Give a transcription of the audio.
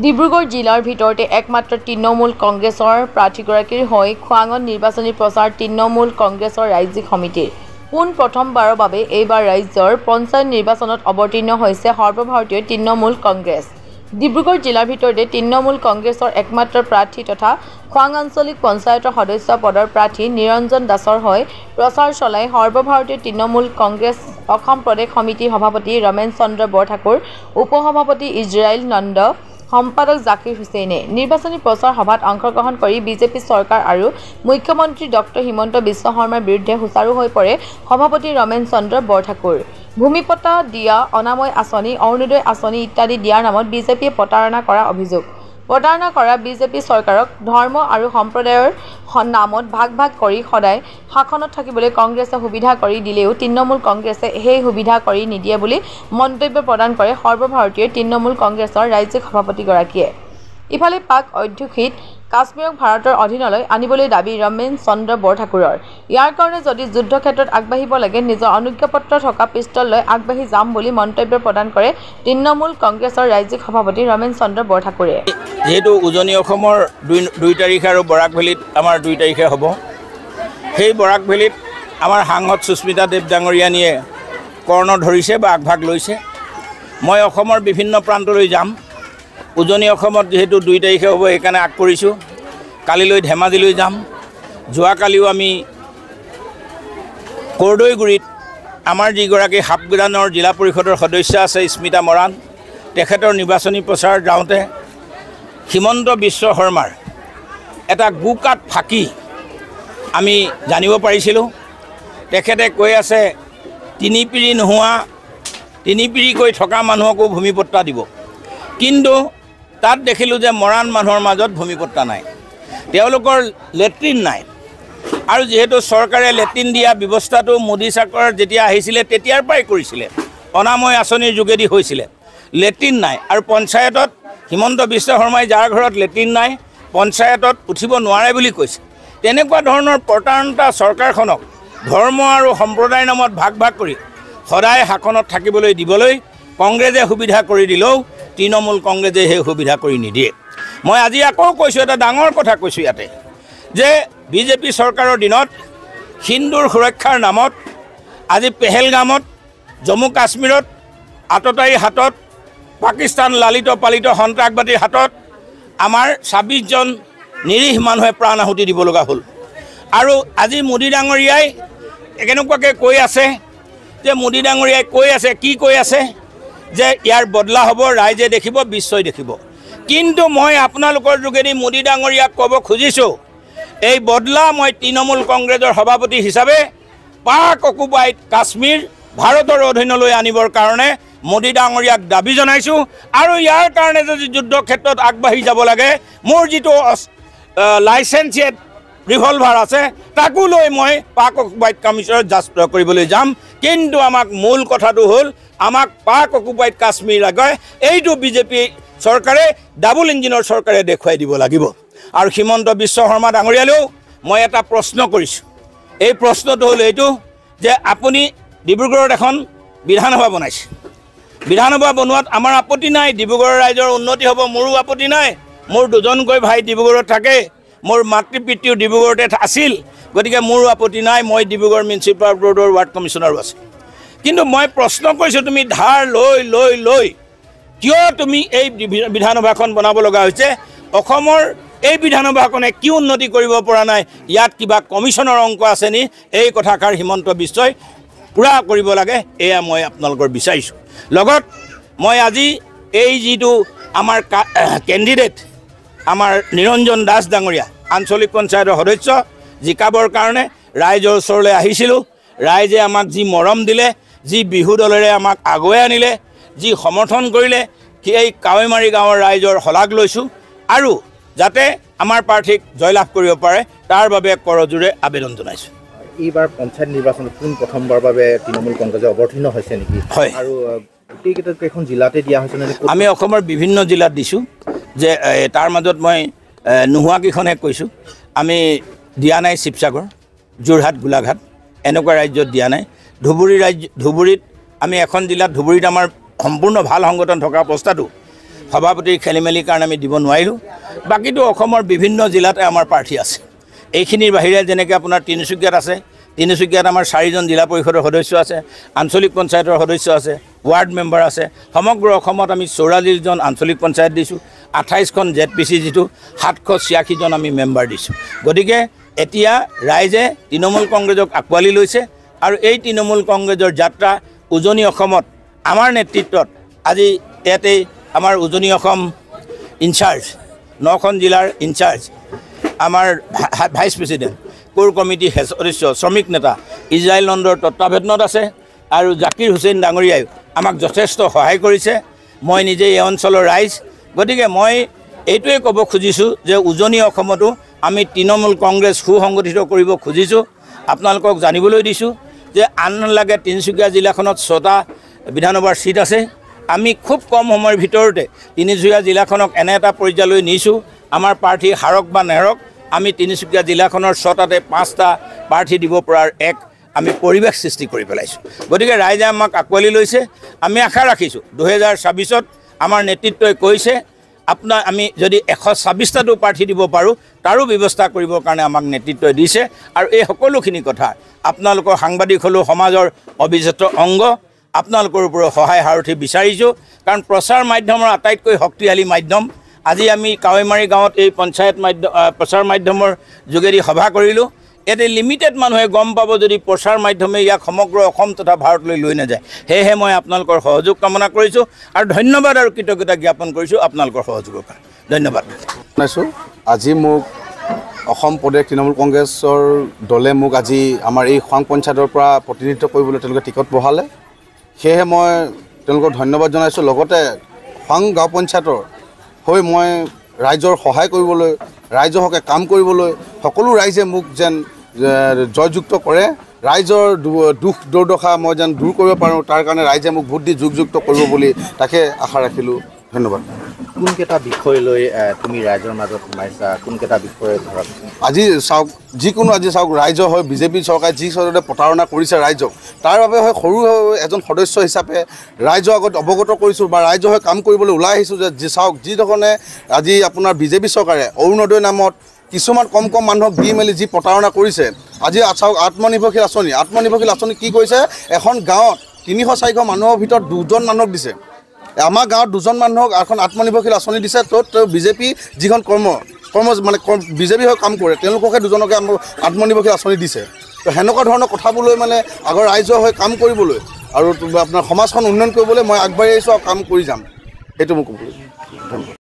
ডিব্ৰুগড় জিলাৰ ভিতৰতে একমাত্ৰ তৃণমূল কংগ্ৰেছৰ প্ৰাৰ্থীগৰাকীৰ হৈ খোৱাঙত নিৰ্বাচনী প্ৰচাৰ তৃণমূল কংগ্ৰেছৰ ৰাজ্যিক সমিতিৰ প্ৰথমবাৰৰ বাবে এইবাৰ ৰাজ্যৰ পঞ্চায়ত নিৰ্বাচনত অৱতীৰ্ণ হৈছে সৰ্বভাৰতীয় তৃণমূল কংগ্ৰেছ। ডিব্ৰুগড় জিলাৰ ভিতৰতে তৃণমূল কংগ্ৰেছৰ একমাত্ৰ প্ৰাৰ্থী তথা খোৱাং আঞ্চলিক পঞ্চায়তৰ সদস্য পদৰ প্ৰাৰ্থী নিৰঞ্জন দাসৰ হৈ প্ৰচাৰ চলাই সৰ্বভাৰতীয় তৃণমূল কংগ্ৰেছ অসম প্ৰদেশ সমিতিৰ সভাপতি ৰমেন চন্দ্ৰ বৰঠাকুৰ, উপসভাপতি ইজৰাইল নন্দ, সম্পাদক জাকিৰ হুছেইনে নিৰ্বাচনী প্ৰচাৰ সভাত অংশগ্ৰহণ কৰি বিজেপি চৰকাৰ আৰু মুখ্যমন্ত্ৰী ডক্টৰ হিমন্ত বিশ্ব শৰ্মাৰ বিৰুদ্ধে সুচাৰু হৈ পৰে সভাপতি ৰমেন চন্দ্ৰ বৰঠাকুৰ। ভূমিপটা দিয়া, অনাময় আঁচনি, অৰুণোদয় আঁচনি ইত্যাদি দিয়াৰ নামত বিজেপিয়ে প্ৰতাৰণা কৰা অভিযোগ। প্ৰতাৰণা কৰা বিজেপি চৰকাৰক ধৰ্ম আৰু সম্প্ৰদায়ৰ নামত ভাগ ভাগ কৰি সদায় শাসনত থাকিবলৈ কংগ্ৰেছে সুবিধা কৰি দিলেও তৃণমূল কংগ্ৰেছে সেই সুবিধা কৰি নিদিয়ে বুলি মন্তব্য প্ৰদান কৰে সৰ্বভাৰতীয় তৃণমূল কংগ্ৰেছৰ ৰাজ্যিক সভাপতিগৰাকীয়ে। ইফালে পাক অধ্যুষিত কাশ্মীৰক ভাৰতৰ অধীনলৈ আনিবলৈ দাবী ৰমেন চন্দ্ৰ বৰঠাকুৰৰ। ইয়াৰ কাৰণে যদি যুদ্ধক্ষেত্ৰত আগবাঢ়িব লাগে নিজৰ অনুজ্ঞাপত্ৰ থকা পিষ্টল লৈ আগবাঢ়ি যাম বুলি মন্তব্য প্ৰদান কৰে তৃণমূল কংগ্ৰেছৰ ৰাজ্যিক সভাপতি ৰমেন চন্দ্ৰ বৰঠাকুৰে। যেহেতু উজনি অসমৰ 2 তাৰিখে আৰু বৰাক ভেলীত আমাৰ 2 তাৰিখে হ'ব, সেই বৰাক ভেলীত আমাৰ সাংসদ সুস্মিতা দেৱ ডাঙৰীয়ানীয়ে কৰ্ণ ধৰিছে বা আগভাগ লৈছে। মই অসমৰ বিভিন্ন প্ৰান্তলৈ যাম। উজনি অসমত যেহেতু 2 তাৰিখে হ'ব সেইকাৰণে আগ কৰিছোঁ। কালিলৈ ধেমাজিলৈ যাম। যোৱাকালিও আমি কৰ্দৈগুৰিত আমাৰ যিগৰাকী হাপগ্ৰানৰ জিলা পৰিষদৰ সদস্য আছে স্মিতা মৰাণ, তেখেতৰ নিৰ্বাচনী প্ৰচাৰ যাওঁতে হিমন্ত বিশ্ব শৰ্মাৰ এটা গোকাত ফাঁকি আমি জানিব পাৰিছিলোঁ। তেখেতে কৈ আছে 3 পিৰি নোহোৱা, 3 পিৰিকৈ থকা মানুহকো ভূমিপট্টা দিব, কিন্তু তাত দেখিলোঁ যে মৰাণ মানুহৰ মাজত ভূমিপট্টা নাই, তেওঁলোকৰ লেট্ৰিন নাই। আৰু যিহেতু চৰকাৰে লেট্ৰিন দিয়া ব্যৱস্থাটো মোদী চৰকাৰ যেতিয়া আহিছিলে তেতিয়াৰ পৰাই কৰিছিলে, অনাময় আঁচনিৰ যোগেদি হৈছিলে। লেট্ৰিন নাই আৰু পঞ্চায়তত হিমন্ত বিশ্ব শৰ্মাই যাৰ ঘৰত লেট্ৰিন নাই পঞ্চায়তত উঠিব নোৱাৰে বুলি কৈছে। তেনেকুৱা ধৰণৰ প্ৰতাৰণা চৰকাৰখনক ধৰ্ম আৰু সম্প্ৰদায়ৰ নামত ভাগ ভাগ কৰি সদায় শাসনত থাকিবলৈ দিবলৈ কংগ্ৰেছে সুবিধা কৰি দিলেও তৃণমূল কংগ্ৰেছে সেই সুবিধা কৰি নিদিয়ে। মই আজি আকৌ কৈছোঁ, এটা ডাঙৰ কথা কৈছোঁ ইয়াতে, যে বিজেপি চৰকাৰৰ দিনত হিন্দুৰ সুৰক্ষাৰ নামত আজি পেহেলগামত, জম্মু কাশ্মীৰত আততায়ীৰ হাতত, পাকিস্তান লালিত পালিত সন্ত্ৰাসবাদীৰ হাতত আমাৰ 26জন নিৰীহ মানুহে প্ৰাণ আহুতি দিব লগা হ'ল। আৰু আজি মোদী ডাঙৰীয়াই কেনেকুৱাকৈ কৈ আছে যে মোদী ডাঙৰীয়াই কৈ আছে, কি কৈ আছে যে ইয়াৰ বদলা হ'ব, ৰাইজে দেখিব, বিশ্বই দেখিব। কিন্তু মই আপোনালোকৰ যোগেদি মোদী ডাঙৰীয়াক ক'ব খুজিছোঁ, এই বদলা মই তৃণমূল কংগ্ৰেছৰ সভাপতি হিচাপে পাক অকুপাইড কাশ্মীৰ ভাৰতৰ অধীনলৈ আনিবৰ কাৰণে মোদী ডাঙৰীয়াক দাবী জনাইছোঁ। আৰু ইয়াৰ কাৰণে যদি যুদ্ধক্ষেত্ৰত আগবাঢ়ি যাব লাগে, মোৰ যিটো লাইচেঞ্চিয়েড ৰিভলভাৰ আছে তাকো লৈ মই পাক অকুপাইড কাশ্মীৰত জাষ্ট কৰিবলৈ যাম। কিন্তু আমাক মূল কথাটো হ'ল, আমাক পাক অকুপাইড কাশ্মীৰ লাগে এইটো বিজেপি চৰকাৰে, ডাবল ইঞ্জিনৰ চৰকাৰে দেখুৱাই দিব লাগিব। আৰু হিমন্ত বিশ্ব শৰ্মা ডাঙৰীয়ালৈও মই এটা প্ৰশ্ন কৰিছোঁ। এই প্ৰশ্নটো হ'ল এইটো যে আপুনি ডিব্ৰুগড়ত এখন বিধানসভা বনাইছে, বিধানসভা বনোৱাত আমাৰ আপত্তি নাই, ডিব্ৰুগড়ৰ ৰাইজৰ উন্নতি হ'ব, মোৰো আপত্তি নাই। মোৰ 2জনকৈ ভাই ডিব্ৰুগড়ত থাকে, মোৰ মাতৃ পিতৃও ডিব্ৰুগড়তে আছিল, গতিকে মোৰো আপত্তি নাই। মই ডিব্ৰুগড় মিউনিচিপাল বৰ্ডৰ ৱাৰ্ড কমিশ্যনাৰো আছে। কিন্তু মই প্ৰশ্ন কৰিছোঁ, তুমি ধাৰ লৈ লৈ লৈ কিয় তুমি এই বিধানসভাখন বনাব লগা হৈছে? অসমৰ এই বিধানসভাখনে কি উন্নতি কৰিব পৰা নাই? ইয়াত কিবা কমিশ্যনৰ অংক আছে নি? এই কথাষাৰ হিমন্ত বিশ্বই পূৰা কৰিব লাগে, এয়া মই আপোনালোকৰ বিচাৰিছোঁ। লগত মই আজি এই যিটো আমাৰ কেণ্ডিডেট আমাৰ নিৰঞ্জন দাস ডাঙৰীয়া আঞ্চলিক পঞ্চায়তৰ সদস্য জিকাবৰ কাৰণে ৰাইজৰ ওচৰলৈ আহিছিলোঁ। ৰাইজে আমাক যি মৰম দিলে, যি বিহু দলেৰে আমাক আগুৱাই আনিলে, যি সমৰ্থন কৰিলে, সেই কাৱৈমাৰী গাঁৱৰ ৰাইজৰ শলাগ লৈছোঁ। আৰু যাতে আমাৰ প্ৰাৰ্থীক জয়লাভ কৰিব পাৰে তাৰ বাবে কৰজোৰে আবেদন জনাইছোঁ। এইবাৰ পঞ্চায়ত নিৰ্বাচনত প্ৰথমবাৰৰ বাবে তৃণমূল কংগ্ৰেছে অৱতীৰ্ণ হৈছে নেকি? হয়, আৰু গোটেইকেইখন জিলাতে দিয়া হৈছে নে? আমি অসমৰ বিভিন্ন জিলাত দিছোঁ, যে তাৰ মাজত মই নোহোৱাকেইখনহে কৈছোঁ। আমি দিয়া নাই শিৱসাগৰ, যোৰহাট, গোলাঘাট এনেকুৱা ৰাজ্যত দিয়া নাই। ধুবুৰীত আমি এখন জিলাত, ধুবুৰীত আমাৰ সম্পূৰ্ণ ভাল সংগঠন থকা অৱস্থাটো সভাপতিৰ খেলিমেলিৰ কাৰণে আমি দিব নোৱাৰিলোঁ। বাকীটো অসমৰ বিভিন্ন জিলাতে আমাৰ প্ৰাৰ্থী আছে। এইখিনিৰ বাহিৰে যেনেকৈ আপোনাৰ তিনিচুকীয়াত আছে, তিনিচুকীয়াত আমাৰ 4জন জিলা পৰিষদৰ সদস্য আছে, আঞ্চলিক পঞ্চায়তৰ সদস্য আছে, ৱাৰ্ড মেম্বাৰ আছে। সমগ্ৰ অসমত আমি 44জন আঞ্চলিক পঞ্চায়ত দিছোঁ, 28খন ZPC যিটো 786জন আমি মেম্বাৰ দিছোঁ। গতিকে এতিয়া ৰাইজে তৃণমূল কংগ্ৰেছক আঁকোৱালি লৈছে আৰু এই তৃণমূল কংগ্ৰেছৰ যাত্ৰা উজনি অসমত আমাৰ নেতৃত্বত আজি ইয়াতে আমাৰ উজনি অসম ইনচাৰ্জ 9খন জিলাৰ ইনচাৰ্জ আমাৰ ভাইচ প্ৰেচিডেণ্ট কোৰ কমিটি সদস্য শ্ৰমিক নেতা ইজৰাইল নন্দৰ তত্বাৱধানত আছে আৰু জাকিৰ হুছেইন ডাঙৰীয়াই আমাক যথেষ্ট সহায় কৰিছে। মই নিজে এই অঞ্চলৰ ৰাইজ, গতিকে মই এইটোৱে ক'ব খুজিছোঁ যে উজনি অসমতো আমি তৃণমূল কংগ্ৰেছ সুসংগঠিত কৰিব খুজিছোঁ। আপোনালোকক জানিবলৈ দিছোঁ যে আন নালাগে তিনিচুকীয়া জিলাখনত 6টা বিধানসভাৰ চিট আছে। আমি খুব কম সময়ৰ ভিতৰতে তিনিচুকীয়া জিলাখনক এনে এটা পৰ্যায়লৈ নিছোঁ, আমাৰ প্ৰাৰ্থী হাৰক বা নেহৰক আমি তিনিচুকীয়া জিলাখনৰ 6টাতে 5টা প্ৰাৰ্থী দিব পৰাৰ এক আমি পৰিৱেশ সৃষ্টি কৰি পেলাইছোঁ। গতিকে ৰাইজে আমাক আঁকোৱালি লৈছে। আমি আশা ৰাখিছোঁ 2026ত আমাৰ নেতৃত্বই কৈছে আমি যদি 126টাটো প্ৰাৰ্থী দিব পাৰোঁ তাৰো ব্যৱস্থা কৰিবৰ কাৰণে আমাক নেতৃত্বই দিছে। আৰু এই সকলোখিনি কথা আপোনালোকৰ সাংবাদিক হ'লেও সমাজৰ অবিচ্ছেদ্য অংগ, আপোনালোকৰ ওপৰত সহায় সাৰথি বিচাৰিছোঁ। কাৰণ প্ৰচাৰ মাধ্যমৰ আটাইতকৈ শক্তিশালী মাধ্যম। আজি আমি কাৱৈমাৰী গাঁৱত এই পঞ্চায়ত প্ৰচাৰ মাধ্যমৰ যোগেদি সভা কৰিলোঁ। ইয়াতে লিমিটেড মানুহে গম পাব যদি প্ৰচাৰ মাধ্যমে ইয়াক সমগ্ৰ অসম তথা ভাৰতলৈ লৈ নাযায়। সেয়েহে মই আপোনালোকৰ সহযোগ কামনা কৰিছোঁ আৰু ধন্যবাদ আৰু কৃতজ্ঞতা জ্ঞাপন কৰিছোঁ আপোনালোকৰ সহযোগৰ কাৰণে। ধন্যবাদ জনাইছোঁ। আজি মোক অসম প্ৰদেশ তৃণমূল কংগ্ৰেছৰ দলে মোক আজি আমাৰ এই খোৱাং পঞ্চায়তৰ পৰা প্ৰতিনিধিত্ব কৰিবলৈ তেওঁলোকে টিকট বঢ়ালে। সেয়েহে মই তেওঁলোকক ধন্যবাদ জনাইছোঁ। লগতে খোৱাং গাঁও পঞ্চায়তৰ হৈ মই ৰাইজৰ সহায় কৰিবলৈ, ৰাইজৰ হকে কাম কৰিবলৈ সকলো ৰাইজে মোক যেন জয়যুক্ত কৰে, ৰাইজৰ দুখ দুৰ্দশা মই যেন দূৰ কৰিব পাৰোঁ, তাৰ কাৰণে ৰাইজে মোক ভোট দি যোগযুক্ত কৰিব বুলি তাকে আশা ৰাখিলোঁ। ধন্যবাদ। কোনকেইটা বিষয় লৈ তুমি ৰাইজৰ মাজত সোমাইছা, কোনকেইটা বিষয়ে ধৰক আজি চাওক, যিকোনো আজি চাওক ৰাইজৰ হৈ বিজেপি চৰকাৰে যি চৰকাৰে প্ৰতাৰণা কৰিছে ৰাইজক, তাৰ বাবে হয় সৰু এজন সদস্য হিচাপে ৰাইজৰ আগত অৱগত কৰিছোঁ বা ৰাইজৰ হৈ কাম কৰিবলৈ ওলাই আহিছোঁ যে চাওক যিধৰণে আজি আপোনাৰ বিজেপি চৰকাৰে অৰুণোদয় নামত কিছুমান কম মানুহক দি মেলি যি প্ৰতাৰণা কৰিছে। আজি চাওক আত্মনিৰ্ভৰশীল আঁচনি কি কৰিছে, এখন গাঁৱত 300-400 মানুহৰ ভিতৰত 2জন মানুহক দিছে। আমাৰ গাঁৱত 2জন মানুহক এখন আত্মনিৰ্ভৰশীল আঁচনি দিছে। ত'ত বিজেপি যিখন মানে বিজেপি হৈ কাম কৰে তেওঁলোককে 2জনকে আত্মনিৰ্ভৰশীল আঁচনি দিছে। তো সেনেকুৱা ধৰণৰ কথাবোৰ লৈ মানে আগৰ ৰাইজৰ হৈ কাম কৰিবলৈ আৰু আপোনাৰ সমাজখন উন্নয়ন কৰিবলৈ মই আগবাঢ়ি আহিছোঁ আৰু কাম কৰি যাম, সেইটো মোক ক'ব। ধন্যবাদ।